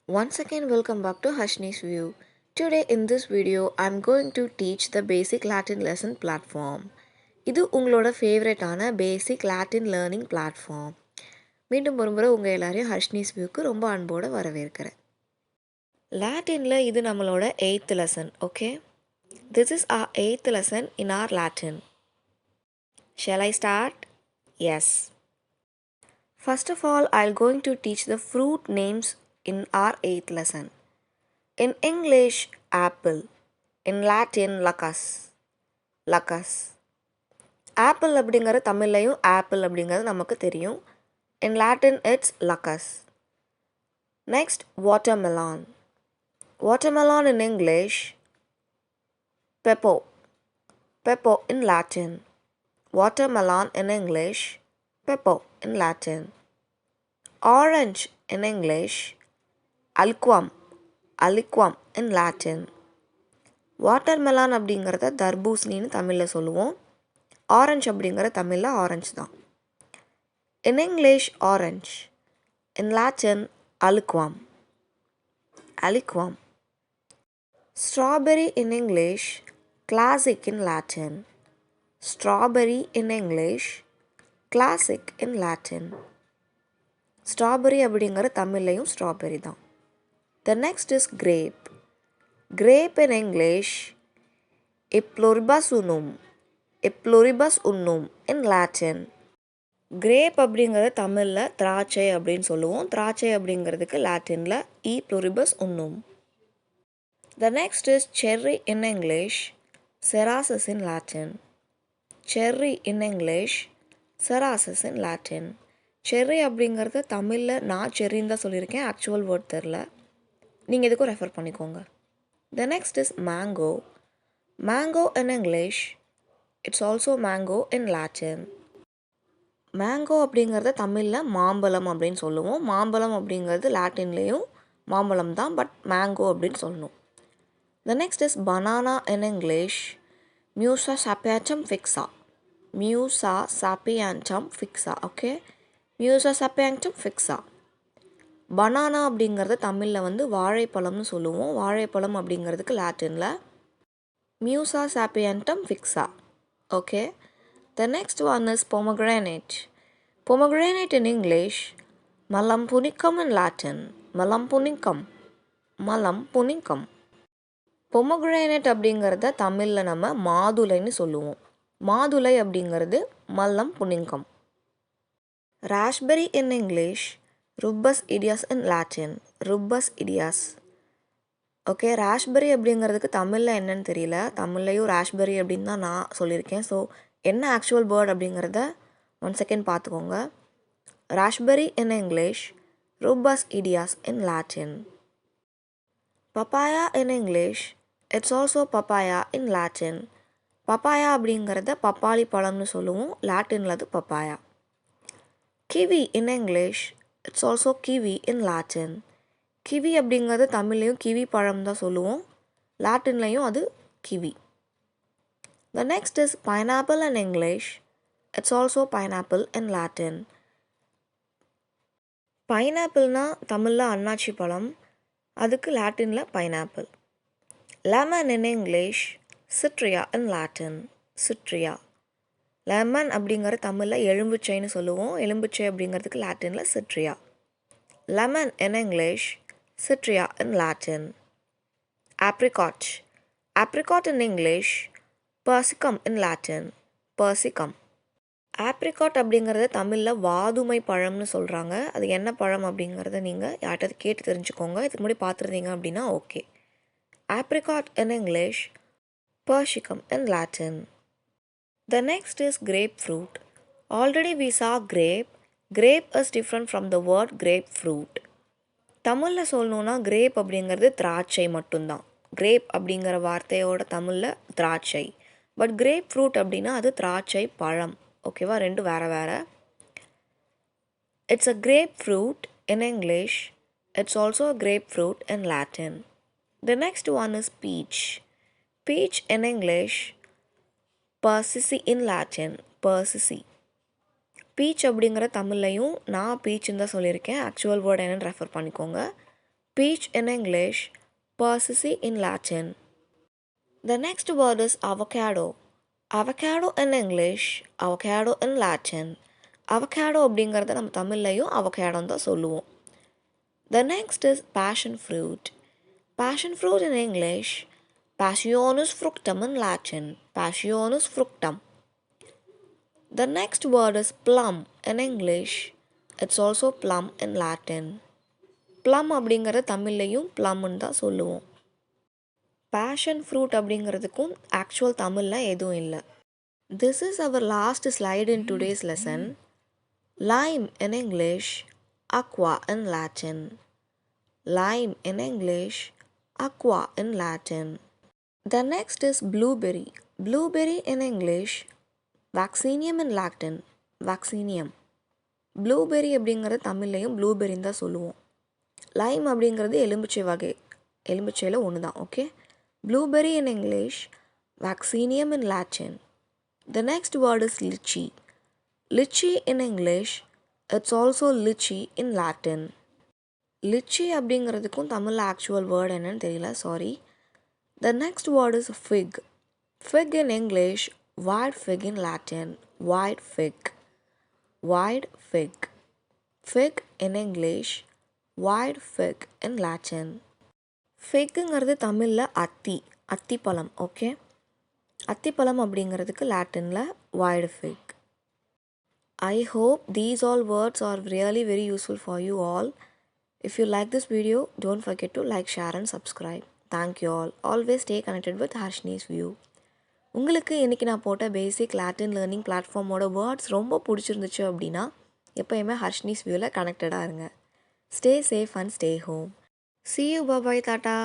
Once again, welcome back to Harshni's View. Today in this video, I'm going to teach the basic Latin lesson platform. இது உங்களோட ஃபேவரட்டான பேசிக் Latin learning platform. மீண்டும் ஒரு முறை உங்கள் எல்லாரையும் ஹர்ஷ்னிஸ் வியூக்கு ரொம்ப அன்போடு வரவேற்கிறேன். லாட்டினில் இது நம்மளோட 8th lesson. Okay, this is our 8th lesson in our Latin. Shall I start? Yes. First of all, I'll going to teach the fruit names in our 8th lesson. In English, apple. In Latin, lacus. Lacus. Apple அப்படிங்கிறது தமிழ்லையும் apple அப்படிங்கிறது நமக்கு தெரியும். In Latin, it's lacus. Next, watermelon. Watermelon in English, peppo. Peppo in Latin. Watermelon in English, peppo in Latin. Orange in English, aliquum. Aliquum in Latin. Watermelon அப்படிங்கிறத தர்பூசணின்னு தமிழில் சொல்லுவோம். Orange அப்படிங்கிற தமிழில் ஆரஞ்சு தான். In English, orange. In Latin, aliquum. Aliquum. Strawberry in English, classic in Latin. Strawberry in English, classic in Latin. Strawberry அப்படிங்கிற தமிழ்லையும் strawberry தான். The next is grape. Grape in English, Epluribus unum. Epluribus unum in Latin. Grape அப்படிங்கிறது தமிழில் திராட்சை அப்படின்னு சொல்லுவோம். திராட்சை அப்படிங்கிறதுக்கு லாட்டினில் E pluribus unum. The next is cherry in English, cerasus in Latin. Cherry in English, cerasus in Latin. Cherry அப்படிங்கிறது தமிழில் நான் செர்ரின்னு தான் சொல்லியிருக்கேன், ஆக்சுவல் வேர்ட் தெரில, நீங்கள் எதுக்கும் ரெஃபர் பண்ணிக்கோங்க. The next is mango. Mango in English, it's also mango in Latin. Mango அப்படிங்கிறத தமிழில் மாம்பழம் அப்படின்னு சொல்லுவோம். மாம்பழம் அப்படிங்கிறது லாட்டின்லேயும் மாம்பழம் தான், பட் மேங்கோ அப்படின்னு சொல்லணும். The next is banana in English, Musa sapientum fixa. Musa sapientum fixa. Okay, Musa sapientum fixa. Banana அப்படிங்கிறத தமிழில் வாழைப்பழம்னு சொல்லுவோம். வாழைப்பழம் அப்படிங்கிறதுக்கு லாட்டினில் Musa sapientum fixa. Okay. The next one is pomegranate. Pomegranate in English, Malam punicum in Latin. Malam punicum. Malam punicum. Pomegranate அப்படிங்கிறத தமிழில் நம்ம மாதுளைன்னு சொல்லுவோம். மாதுளை அப்படிங்கிறது மல்லம் புனிங்கம். Raspberry in English, Rubus idias in Latin. Rubus idias. Okay, raspberry அப்படிங்கிறதுக்கு தமிழில் என்னன்னு தெரியல. தமிழ்லையும் ராஸ்பெரி அப்படின்னு தான் நான் சொல்லியிருக்கேன். ஸோ என்ன ஆக்சுவல் வேர்ட் அப்படிங்கிறத ஒன் செகண்ட் பார்த்துக்கோங்க. Raspberry in English, Rubus idaeus in Latin. Papaya in English, it's also papaya in Latin. Papaya அப்படிங்கிறத பப்பாளி பழம்னு சொல்லுவோம். லாட்டினில் அது papaya. Kiwi in English, it's also kiwi in Latin. Kiwi அப்படிங்கிறது தமிழ்லையும் கிவி பழம் தான் சொல்லுவோம். லாட்டின்லையும் அது kiwi. The next is pineapple in English. It's also pineapple in Latin. பைனாப்பிள்னா தமிழில் அன்னாச்சி பழம், அதுக்கு லாட்டினில் pineapple. Lemon in English, citria in Latin. Citria. Lemon அப்படிங்கிற தமிழில் எலும்புச்சைன்னு சொல்லுவோம். எலும்புச்சை அப்படிங்கிறதுக்கு லாட்டினில் citria. Lemon in English, citria in Latin. apricot. Apricot in English, persicum in Latin. persicum. apricot அப்படிங்கிறத தமிழில் வாதுமை பழம்னு சொல்கிறாங்க. அது என்ன பழம் அப்படிங்கிறத நீங்கள் யார்கிட்ட கேட்டு தெரிஞ்சுக்கோங்க. இதுக்கு முன்னாடி பார்த்துருந்தீங்க அப்படின்னா okay. apricot in English, persicum in Latin. The next is grapefruit. Already we saw grape. Grape is different from the word grapefruit. தமிழில் சொல்லணுன்னா கிரேப் அப்படிங்கிறது திராட்சை மட்டும்தான். கிரேப் அப்படிங்கிற வார்த்தையோட தமிழில் திராட்சை. பட் கிரேப் ஃப்ரூட் அப்படின்னா அது திராட்சை பழம். ஓகேவா, ரெண்டு வேறு வேறு. It's a grapefruit in English. It's also a grapefruit in Latin. The next one is peach. Peach in English, persici in Latin. Persici. Peach அப்படிங்கிற தமிழ்லையும் நான் பீச்சுன்னு தான் சொல்லியிருக்கேன். ஆக்சுவல் வேர்டு என்னென்னு ரெஃபர் பண்ணிக்கோங்க. peach in English, persicey in Latin. The next word is avocado. Avocado in English, avocado in Latin. Avocado அப்படிங்கிறத நம்ம தமிழ்லையும் avocado தான் சொல்லுவோம். The next is passion fruit. Passion fruit in English, Passionus fructum in Latin. Passionus fructum. The next word is plum in English. It's also plum in Latin. Plum அப்படிங்கிற தமிழ்லையும் plumன்னு தான் சொல்லுவோம். Passion fruit அப்படிங்கிறதுக்கும் actual தமிழில் எதுவும் இல்லை. This is our last slide in today's lesson. Lime in English, aqua in Latin. Lime in English, aqua in Latin. The next is blueberry. Blueberry in English, vaccinium in Latin. Vaccinium. Blueberry அப்படிங்கிறது தமிழ்லையும் ப்ளூபெரின்னு தான் சொல்லுவோம். Lime அப்படிங்கிறது எலுமிச்சை வகை, எலுமிச்சையில் ஒன்று தான். Okay. Blueberry in English, vaccinium in Latin. The next word is lychee. Lychee in English, it's also lychee in Latin. Lychee அப்படிங்கிறதுக்கும் தமிழில் ஆக்சுவல் வேர்டு என்னன்னு தெரியல, sorry. The next word is fig. Fig in English, wild fig in Latin. Wild fig. Wild fig. Fig in English, wild fig in Latin. ஃபிக்குங்கிறது தமிழில் அத்திப்பழம். Okay. அத்திப்பழம் அப்படிங்கிறதுக்கு லாட்டினில் wild fig. I hope these all words are really very useful for you all. If you like this video, don't forget to like, share and subscribe. Thank you all. Always stay connected with Harshini's View. உங்களுக்கு இன்றைக்கி நான் போட்ட பேசிக் Latin learning பிளாட்ஃபார்மோட words ரொம்ப பிடிச்சிருந்துச்சு அப்படின்னா எப்போயுமே ஹர்ஷினிஸ் வியூவில் கனெக்டடாக இருங்க. Stay safe and stay home. See you. Bye-bye. Tata.